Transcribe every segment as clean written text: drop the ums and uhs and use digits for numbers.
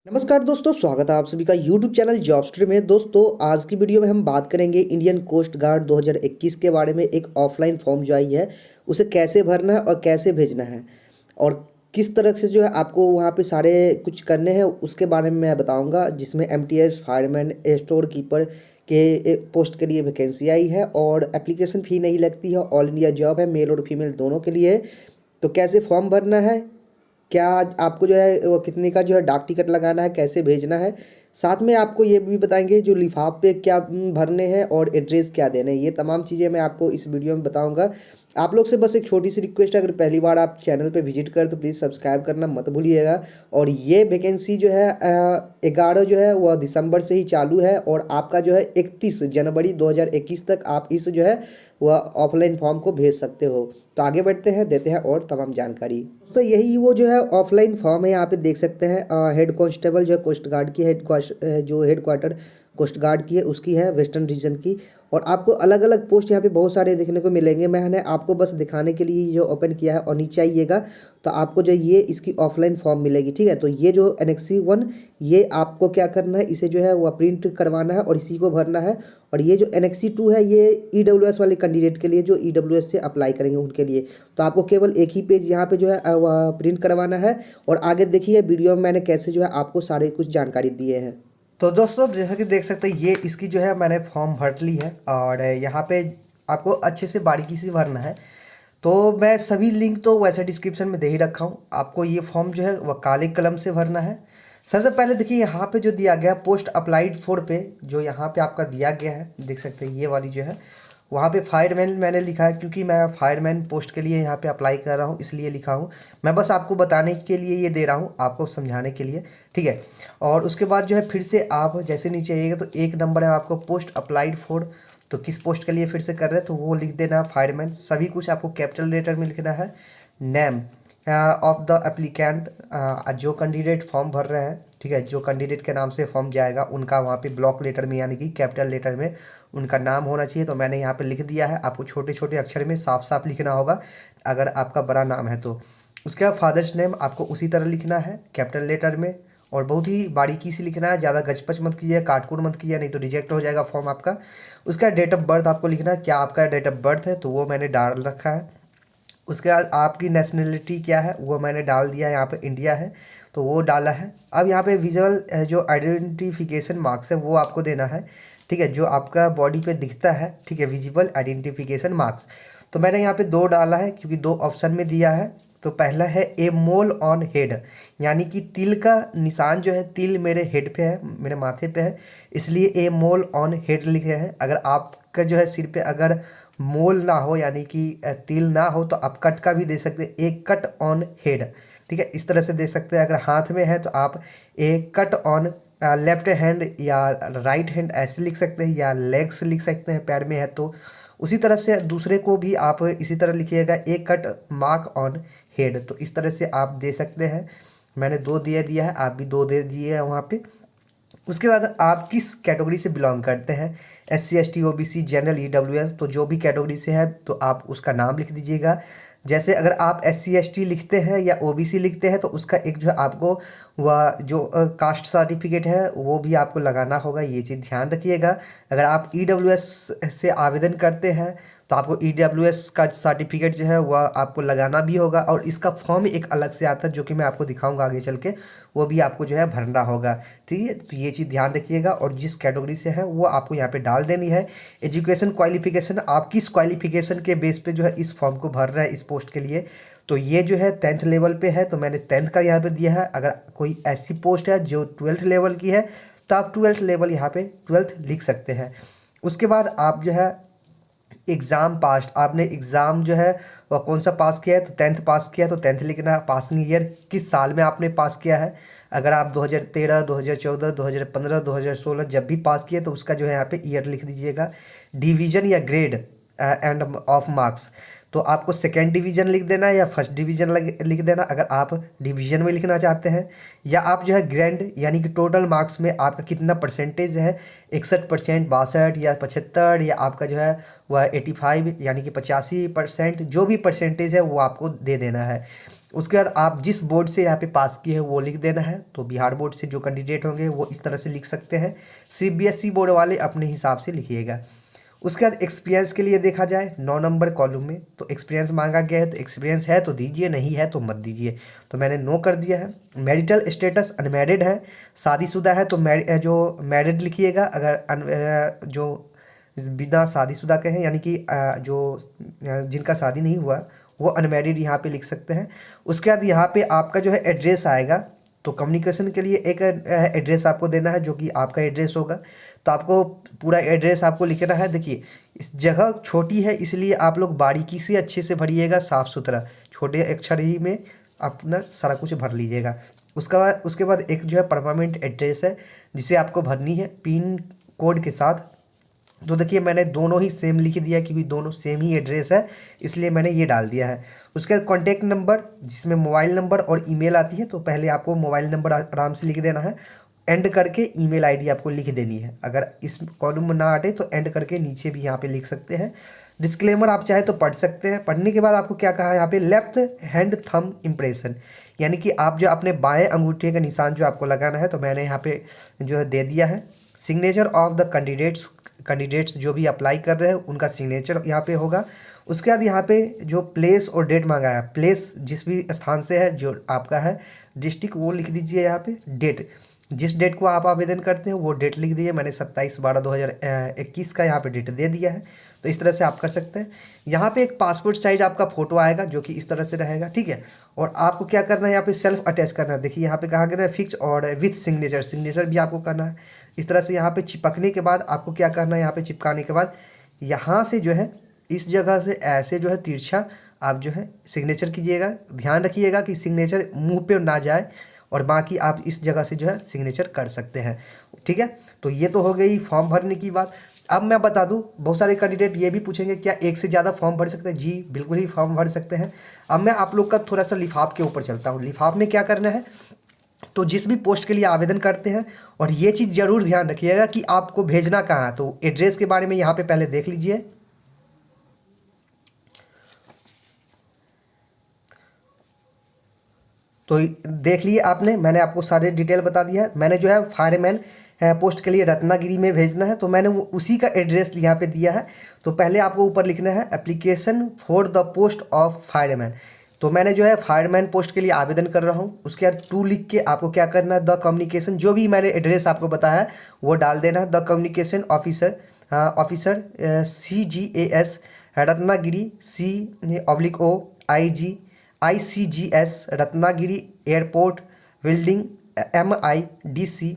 नमस्कार दोस्तों, स्वागत है आप सभी का यूट्यूब चैनल जॉब स्ट्रीम में। दोस्तों, आज की वीडियो में हम बात करेंगे इंडियन कोस्ट गार्ड 2021 के बारे में। एक ऑफलाइन फॉर्म जो आई है उसे कैसे भरना है और कैसे भेजना है और किस तरह से जो है आपको वहाँ पे सारे कुछ करने हैं उसके बारे में मैं बताऊंगा। जिसमें एमटीएस, फायरमैन, स्टोर कीपर के पोस्ट के लिए वैकेंसी आई है और एप्लीकेशन फ़ी नहीं लगती है। ऑल इंडिया जॉब है, मेल और फीमेल दोनों के लिए। तो कैसे फॉर्म भरना है, क्या आपको जो है वो कितने का जो है डाक टिकट लगाना है, कैसे भेजना है, साथ में आपको ये भी बताएंगे जो लिफाफ पे क्या भरने हैं और एड्रेस क्या देना है। ये तमाम चीज़ें मैं आपको इस वीडियो में बताऊंगा। आप लोग से बस एक छोटी सी रिक्वेस्ट है, अगर पहली बार आप चैनल पे विजिट करें तो प्लीज़ सब्सक्राइब करना मत भूलिएगा। और ये वैकेंसी जो है 11 जो है वह दिसंबर से ही चालू है और आपका जो है 31 जनवरी 2021 तक आप इस जो है वह ऑफलाइन फॉर्म को भेज सकते हो। तो आगे बढ़ते हैं, देते हैं और तमाम जानकारी। तो यही वो जो है ऑफलाइन फॉर्म है, यहाँ पे देख सकते हैं। हेड कांस्टेबल जो है कोस्ट गार्ड की जो हेड क्वार्टर कोस्ट गार्ड की है उसकी है, वेस्टर्न रीजन की। और आपको अलग अलग पोस्ट यहाँ पे बहुत सारे देखने को मिलेंगे। मैंने आपको बस दिखाने के लिए जो ओपन किया है। और नीचे आइएगा तो आपको जो ये इसकी ऑफलाइन फॉर्म मिलेगी, ठीक है। तो ये जो एनेक्सी 1, ये आपको क्या करना है, इसे जो है वह प्रिंट करवाना है और इसी को भरना है। और ये जो एनेक्सी 2 है, ये ईडब्ल्यूएस वाले कैंडिडेट के लिए जो ईडब्ल्यूएस से अप्लाई करेंगे उनके लिए। तो आपको केवल एक ही पेज यहाँ पे जो है वह प्रिंट करवाना है। और आगे देखिए वीडियो में मैंने कैसे जो है आपको सारे कुछ जानकारी दिए हैं। तो दोस्तों, जैसा कि देख सकते हैं, ये इसकी जो है मैंने फॉर्म भर ली है और यहाँ पे आपको अच्छे से बारीकी से भरना है। तो मैं सभी लिंक तो वैसे डिस्क्रिप्शन में दे ही रखा हूँ। आपको ये फॉर्म जो है वह काले कलम से भरना है। सबसे पहले देखिए यहाँ पे जो दिया गया पोस्ट अप्लाइड फॉर पे, जो यहाँ पे आपका दिया गया है, देख सकते हैं ये वाली जो है, वहाँ पे फायरमैन मैंने लिखा है क्योंकि मैं फायरमैन पोस्ट के लिए यहाँ पे अप्लाई कर रहा हूँ, इसलिए लिखा हूँ। मैं बस आपको बताने के लिए ये दे रहा हूँ, आपको समझाने के लिए, ठीक है। और उसके बाद जो है फिर से आप जैसे नीचे आइएगा तो एक नंबर है आपको पोस्ट अप्लाइड फॉर। तो किस पोस्ट के लिए फिर से कर रहे हैं तो वो लिख देना फायरमैन। सभी कुछ आपको कैपिटल लेटर में लिखना है। नेम ऑफ द एप्लीकेंट, जो कैंडिडेट फॉर्म भर रहे हैं, ठीक है, जो कैंडिडेट के नाम से फॉर्म जाएगा उनका वहाँ पे ब्लॉक लेटर में यानी कि कैपिटल लेटर में उनका नाम होना चाहिए। तो मैंने यहाँ पे लिख दिया है। आपको छोटे छोटे अक्षर में साफ साफ लिखना होगा अगर आपका बड़ा नाम है तो। उसके बाद फादर्स नेम आपको उसी तरह लिखना है कैपिटल लेटर में और बहुत ही बारीकी से लिखना है। ज़्यादा गचपच मत कीजिए, काटकूट मत कीजिए, नहीं तो रिजेक्ट हो जाएगा फॉर्म आपका। उसका डेट ऑफ बर्थ आपको लिखना है, क्या आपका डेट ऑफ बर्थ है तो वो मैंने डाल रखा है। उसके बाद आपकी नेशनलिटी क्या है वो मैंने डाल दिया है, यहाँ पे इंडिया है तो वो डाला है। अब यहाँ पे विजुअल जो आइडेंटिफिकेशन मार्क्स है वो आपको देना है, ठीक है, जो आपका बॉडी पे दिखता है, ठीक है, विजिबल आइडेंटिफिकेशन मार्क्स। तो मैंने यहाँ पे 2 डाला है क्योंकि 2 ऑप्शन में दिया है। तो पहला है ए मोल ऑन हेड, यानी कि तिल का निशान जो है, तिल मेरे हेड पे है, मेरे माथे पे है, इसलिए ए मोल ऑन हेड लिखे हैं। अगर आपका जो है सिर पे अगर मोल ना हो यानी कि तिल ना हो तो आप कट का भी दे सकते हैं, ए कट ऑन हेड, ठीक है, इस तरह से दे सकते हैं। अगर हाथ में है तो आप ए कट ऑन लेफ्ट हैंड या राइट हैंड ऐसे लिख सकते हैं, या लेग्स लिख सकते हैं, पैर में है तो उसी तरह से दूसरे को भी आप इसी तरह लिखिएगा, ए कट मार्क ऑन हेड। तो इस तरह से आप दे सकते हैं। मैंने 2 दे दिया है, आप भी 2 दे दिए हैं वहाँ पे। उसके बाद आप किस कैटेगरी से बिलोंग करते हैं, SC ST OBC general EWS, तो जो भी कैटेगरी से है तो आप उसका नाम लिख दीजिएगा। जैसे अगर आप SC ST लिखते हैं या OBC लिखते हैं तो उसका एक जो है आपको वह जो कास्ट सर्टिफिकेट है वो भी आपको लगाना होगा, ये चीज़ ध्यान रखिएगा। अगर आप EWS से आवेदन करते हैं तो आपको EWS का सर्टिफिकेट जो है वह आपको लगाना भी होगा। और इसका फॉर्म एक अलग से आता है जो कि मैं आपको दिखाऊंगा आगे चल के, वो भी आपको जो है भरना होगा, ठीक है। तो ये चीज़ ध्यान रखिएगा और जिस कैटेगरी से है वो आपको यहाँ पे डाल देनी है। एजुकेशन क्वालिफिकेशन, आप किस क्वालिफिकेशन के बेस पे जो है इस फॉर्म को भर रहे हैं इस पोस्ट के लिए, तो ये जो है 10th लेवल पे है तो मैंने 10th का यहाँ पे दिया है। अगर कोई ऐसी पोस्ट है जो 12th लेवल की है तो आप 12th लेवल यहाँ पे 12th लिख सकते हैं। उसके बाद आप जो है एग्ज़ाम पास, आपने एग्ज़ाम जो है वह कौन सा पास किया है तो 10th पास किया है तो 10th लिखना है। पासिंग ईयर किस साल में आपने पास किया है, अगर आप 2013, 2014, 2015, 2016 जब भी पास किए तो उसका जो है यहाँ पे ईयर लिख दीजिएगा। डिवीज़न या ग्रेड एंड ऑफ मार्क्स, तो आपको सेकेंड डिवीज़न लिख देना है या फर्स्ट डिवीज़न लिख देना अगर आप डिवीज़न में लिखना चाहते हैं। या आप जो है ग्रैंड यानी कि टोटल मार्क्स में आपका कितना परसेंटेज है, 61%, 62 या 75, या आपका जो है वह 85 यानी कि 85%, जो भी परसेंटेज है वो आपको दे देना है। उसके बाद आप जिस बोर्ड से यहाँ पे पास किए हैं वो लिख देना है। तो बिहार बोर्ड से जो कैंडिडेट होंगे वो इस तरह से लिख सकते हैं। CBSE बोर्ड वाले अपने हिसाब से लिखिएगा। उसके बाद एक्सपीरियंस के लिए देखा जाए 9 नंबर कॉलम में तो एक्सपीरियंस मांगा गया है, तो एक्सपीरियंस है तो दीजिए, नहीं है तो मत दीजिए। तो मैंने नो कर दिया है। मैरिटल स्टेटस अनमैरिड है, शादीशुदा है तो जो मैरिड लिखिएगा। अगर जो बिना शादीशुदा के हैं यानी कि जिनका शादी नहीं हुआ वो अनमैरिड यहाँ पे लिख सकते हैं। उसके बाद यहाँ पे आपका जो है एड्रेस आएगा। तो कम्युनिकेशन के लिए एक एड्रेस आपको देना है जो कि आपका एड्रेस होगा। तो आपको पूरा एड्रेस आपको लिखना है। देखिए इस जगह छोटी है इसलिए आप लोग बारीकी से अच्छे से भरिएगा, साफ़ सुथरा, छोटे अक्षर ही में अपना सारा कुछ भर लीजिएगा। उसके बाद एक जो है परमानेंट एड्रेस है जिसे आपको भरनी है पिन कोड के साथ। तो देखिए मैंने दोनों ही सेम लिख दिया क्योंकि दोनों सेम ही एड्रेस है, इसलिए मैंने ये डाल दिया है। उसके बाद कॉन्टैक्ट नंबर जिसमें मोबाइल नंबर और ईमेल आती है, तो पहले आपको मोबाइल नंबर आराम से लिख देना है, एंड करके ईमेल आईडी आपको लिख देनी है। अगर इस कॉलम में ना आटे तो एंड करके नीचे भी यहाँ पे लिख सकते हैं। डिस्क्लेमर आप चाहे तो पढ़ सकते हैं। पढ़ने के बाद आपको क्या कहा है यहाँ पे, लेफ्ट हैंड थंब इम्प्रेशन, यानी कि आप जो अपने बाएं अंगूठे का निशान जो आपको लगाना है, तो मैंने यहाँ पे जो है दे दिया है। सिग्नेचर ऑफ द कैंडिडेट्स जो भी अप्लाई कर रहे हैं उनका सिग्नेचर यहाँ पे होगा। उसके बाद यहाँ पे जो प्लेस और डेट मांगा है, प्लेस जिस भी स्थान से है जो आपका है, डिस्ट्रिक्ट वो लिख दीजिए यहाँ पे, डेट जिस डेट को आप आवेदन करते हैं वो डेट लिख दीजिए। मैंने 27/12/2021 का यहाँ पे डेट दे दिया है। तो इस तरह से आप कर सकते हैं। यहाँ पे एक पासपोर्ट साइज आपका फ़ोटो आएगा जो कि इस तरह से रहेगा, ठीक है। और आपको क्या करना है, यहाँ पे सेल्फ अटैच करना है। देखिए यहाँ पे कहा गया है फिक्स और विथ सिग्नेचर भी आपको करना है। इस तरह से यहाँ पे चिपकने के बाद आपको क्या करना है, यहाँ पे चिपकाने के बाद यहाँ से जो है इस जगह से ऐसे जो है तिरछा आप जो है सिग्नेचर कीजिएगा। ध्यान रखिएगा कि सिग्नेचर मुंह पे ना जाए, और बाकी आप इस जगह से जो है सिग्नेचर कर सकते हैं, ठीक है। तो ये तो हो गई फॉर्म भरने की बात। अब मैं बता दूं, बहुत सारे कैंडिडेट ये भी पूछेंगे क्या एक से ज़्यादा फॉर्म भर सकते हैं? जी बिल्कुल ही फॉर्म भर सकते हैं। अब मैं आप लोग का थोड़ा सा लिफाफ के ऊपर चलता हूँ। लिफाफ में क्या करना है, तो जिस भी पोस्ट के लिए आवेदन करते हैं, और ये चीज़ ज़रूर ध्यान रखिएगा कि आपको भेजना कहाँ है। तो एड्रेस के बारे में यहाँ पे पहले देख लीजिए। तो देख लिए आपने, मैंने आपको सारे डिटेल बता दिया है। मैंने जो है फायरमैन पोस्ट के लिए रत्नागिरी में भेजना है, तो मैंने वो उसी का एड्रेस यहाँ पे दिया है। तो पहले आपको ऊपर लिखना है application for the post of fireman. तो मैंने जो है फायरमैन पोस्ट के लिए आवेदन कर रहा हूँ। उसके बाद टू लिख के आपको क्या करना है, द कम्युनिकेशन, जो भी मैंने एड्रेस आपको बताया है वो डाल देना है। The communication officer CGAS Ratnagiri CO/ICGS Ratnagiri airport building MIDC।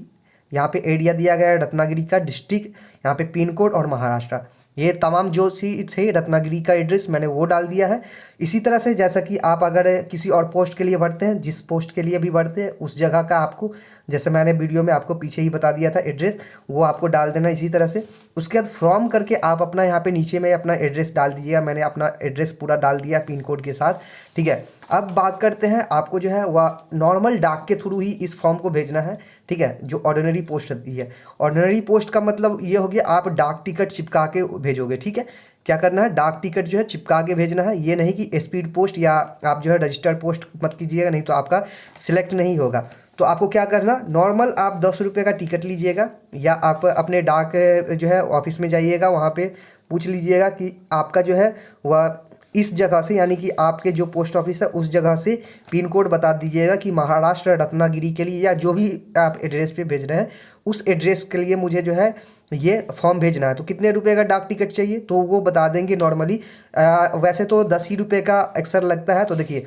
यहाँ पे एरिया दिया गया है रत्नागिरी का, डिस्ट्रिक्ट यहाँ पे पिन कोड और महाराष्ट्र, ये तमाम जो सी थे रत्नागिरी का एड्रेस मैंने वो डाल दिया है। इसी तरह से जैसा कि आप अगर किसी और पोस्ट के लिए भरते हैं, जिस पोस्ट के लिए भी भरते हैं उस जगह का आपको, जैसे मैंने वीडियो में आपको पीछे ही बता दिया था एड्रेस, वो आपको डाल देना इसी तरह से। उसके बाद फॉर्म करके आप अपना यहाँ पे नीचे में अपना एड्रेस डाल दीजिएगा। मैंने अपना एड्रेस पूरा डाल दिया पिन कोड के साथ, ठीक है। अब बात करते हैं, आपको जो है वह नॉर्मल डाक के थ्रू ही इस फॉर्म को भेजना है, ठीक है। जो ऑर्डिनरी पोस्ट होती है, ऑर्डिनरी पोस्ट का मतलब ये हो गया आप डाक टिकट चिपका के भेजोगे, ठीक है। क्या करना है, डाक टिकट जो है चिपका के भेजना है। ये नहीं कि स्पीड पोस्ट या आप जो है रजिस्टर्ड पोस्ट मत कीजिएगा, नहीं तो आपका सिलेक्ट नहीं होगा। तो आपको क्या करना, नॉर्मल आप 10 रुपये का टिकट लीजिएगा, या आप अपने डाक जो है ऑफिस में जाइएगा, वहाँ पे पूछ लीजिएगा कि आपका जो है वह इस जगह से, यानी कि आपके जो पोस्ट ऑफिस है उस जगह से पिन कोड बता दीजिएगा कि महाराष्ट्र रत्नागिरी के लिए, या जो भी आप एड्रेस पे भेज रहे हैं उस एड्रेस के लिए मुझे जो है ये फॉर्म भेजना है। तो कितने रुपए का डाक टिकट चाहिए तो वो बता देंगे नॉर्मली। वैसे तो 10 ही रुपये का अक्सर लगता है। तो देखिए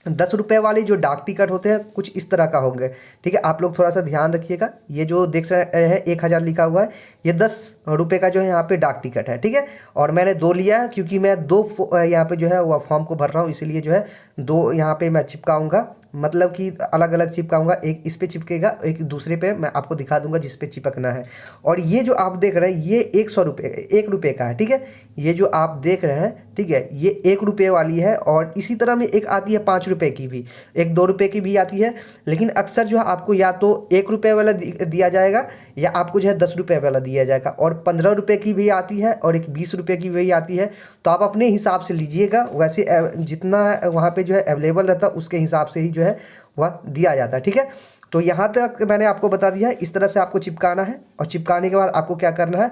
10 रुपये वाले जो डाक टिकट होते हैं कुछ इस तरह का होंगे, ठीक है। आप लोग थोड़ा सा ध्यान रखिएगा। ये जो देख रहे हैं 1000 लिखा हुआ है, ये 10 रुपये का जो है यहाँ पे डाक टिकट है, ठीक है। और मैंने 2 लिया है क्योंकि मैं 2 यहाँ पे जो है वह फॉर्म को भर रहा हूँ, इसीलिए जो है 2 यहाँ पे मैं चिपकाऊँगा, मतलब कि अलग अलग चिपकाऊंगा। एक इस पे चिपकेगा, एक दूसरे पे मैं आपको दिखा दूंगा जिस पे चिपकना है। और ये जो आप देख रहे हैं ये 100 रुपये 1 रुपये का है, ठीक है। ये जो आप देख रहे हैं, ठीक है, ये 1 रुपये वाली है। और इसी तरह में एक आती है 5 रुपये की भी, एक 2 रुपये की भी आती है। लेकिन अक्सर जो है आपको या तो 1 रुपये वाला दिया जाएगा या आपको जो है 10 रुपये वाला दिया जाएगा, और 15 रुपये की भी आती है और एक 20 रुपये की भी आती है। तो आप अपने हिसाब से लीजिएगा, वैसे जितना वहाँ पे जो है अवेलेबल रहता है उसके हिसाब से ही जो है वह दिया जाता है, ठीक है। तो यहाँ तक मैंने आपको बता दिया है, इस तरह से आपको चिपकाना है, और चिपकाने के बाद आपको क्या करना है,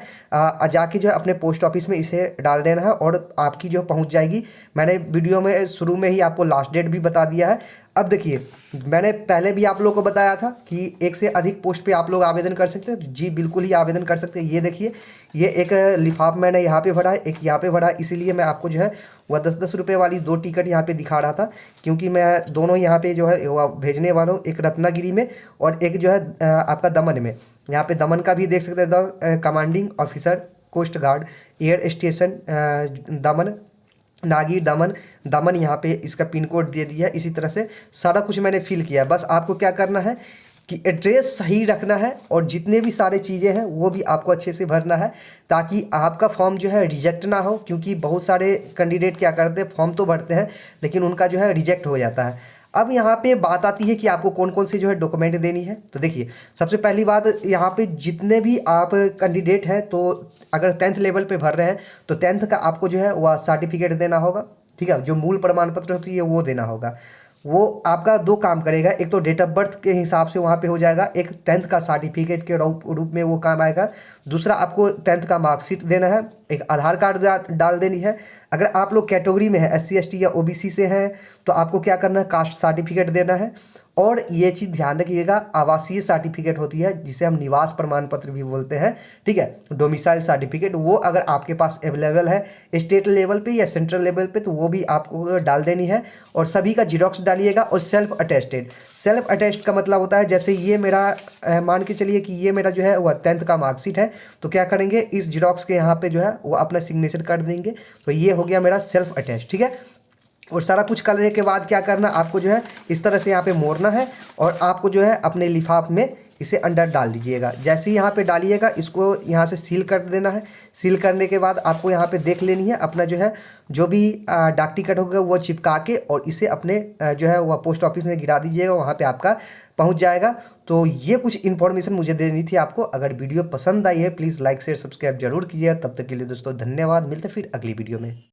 जाके जो है अपने पोस्ट ऑफिस में इसे डाल देना है और आपकी जो पहुँच जाएगी। मैंने वीडियो में शुरू में ही आपको लास्ट डेट भी बता दिया है। अब देखिए, मैंने पहले भी आप लोगों को बताया था कि एक से अधिक पोस्ट पे आप लोग आवेदन कर सकते हैं। जी बिल्कुल ही आवेदन कर सकते हैं। ये देखिए, ये एक लिफाफ मैंने यहाँ पे भरा है, एक यहाँ पे भरा है, इसीलिए मैं आपको जो है वह 10-10 रुपये वाली 2 टिकट यहाँ पे दिखा रहा था, क्योंकि मैं दोनों यहाँ पे जो है वह भेजने वाला हूँ, एक रत्नागिरी में और एक जो है आपका दमन में। यहाँ पे दमन का भी देख सकते हैं, the commanding officer coast guard air station Daman, नागी दमन, दमन यहाँ पे इसका पिन कोड दे दिया है। इसी तरह से सारा कुछ मैंने फिल किया है। बस आपको क्या करना है कि एड्रेस सही रखना है, और जितने भी सारे चीज़ें हैं वो भी आपको अच्छे से भरना है, ताकि आपका फॉर्म जो है रिजेक्ट ना हो। क्योंकि बहुत सारे कैंडिडेट क्या करते हैं, फॉर्म तो भरते हैं लेकिन उनका जो है रिजेक्ट हो जाता है। अब यहाँ पे बात आती है कि आपको कौन कौन सी जो है डॉक्यूमेंट देनी है। तो देखिए, सबसे पहली बात, यहाँ पे जितने भी आप कैंडिडेट हैं, तो अगर 10th लेवल पे भर रहे हैं तो 10th का आपको जो है वह सर्टिफिकेट देना होगा, ठीक है। जो मूल प्रमाण पत्र होती है वो देना होगा। वो आपका 2 काम करेगा, एक तो डेट ऑफ बर्थ के हिसाब से वहाँ पे हो जाएगा, एक 10th का सर्टिफिकेट के रूप में वो काम आएगा। दूसरा, आपको 10th का मार्कशीट देना है, एक आधार कार्ड डाल देनी है। अगर आप लोग कैटेगरी में है, SC ST या OBC से हैं, तो आपको क्या करना है, कास्ट सर्टिफिकेट देना है। और ये चीज़ ध्यान रखिएगा, आवासीय सर्टिफिकेट होती है जिसे हम निवास प्रमाण पत्र भी बोलते हैं, ठीक है, डोमिसाइल सर्टिफिकेट, वो अगर आपके पास अवेलेबल है स्टेट लेवल पे या सेंट्रल लेवल पे, तो वो भी आपको डाल देनी है। और सभी का जीरोक्स डालिएगा। और सेल्फ अटेस्टेड, सेल्फ अटेस्ट का मतलब होता है, जैसे ये मेरा मान के चलिए कि ये मेरा जो है वह 10th का मार्कशीट है, तो क्या करेंगे, इस जीरोक्स के यहाँ पे जो है वो अपना सिग्नेचर कर देंगे, तो ये हो गया मेरा सेल्फ अटेस्ट, ठीक है। और सारा कुछ करने के बाद क्या करना, आपको जो है इस तरह से यहाँ पे मोड़ना है, और आपको जो है अपने लिफाफ में इसे अंदर डाल दीजिएगा। जैसे ही यहाँ पे डालिएगा, इसको यहाँ से सील कर देना है। सील करने के बाद आपको यहाँ पे देख लेनी है अपना जो है जो भी डाक टिकट होगा वो चिपका के, और इसे अपने जो है वह पोस्ट ऑफिस में गिरा दीजिएगा, वहाँ पे आपका पहुँच जाएगा। तो ये कुछ इन्फॉर्मेशन मुझे देनी थी आपको। अगर वीडियो पसंद आई है प्लीज़ लाइक शेयर सब्सक्राइब जरूर कीजिए। तब तक के लिए दोस्तों धन्यवाद, मिलते फिर अगली वीडियो में।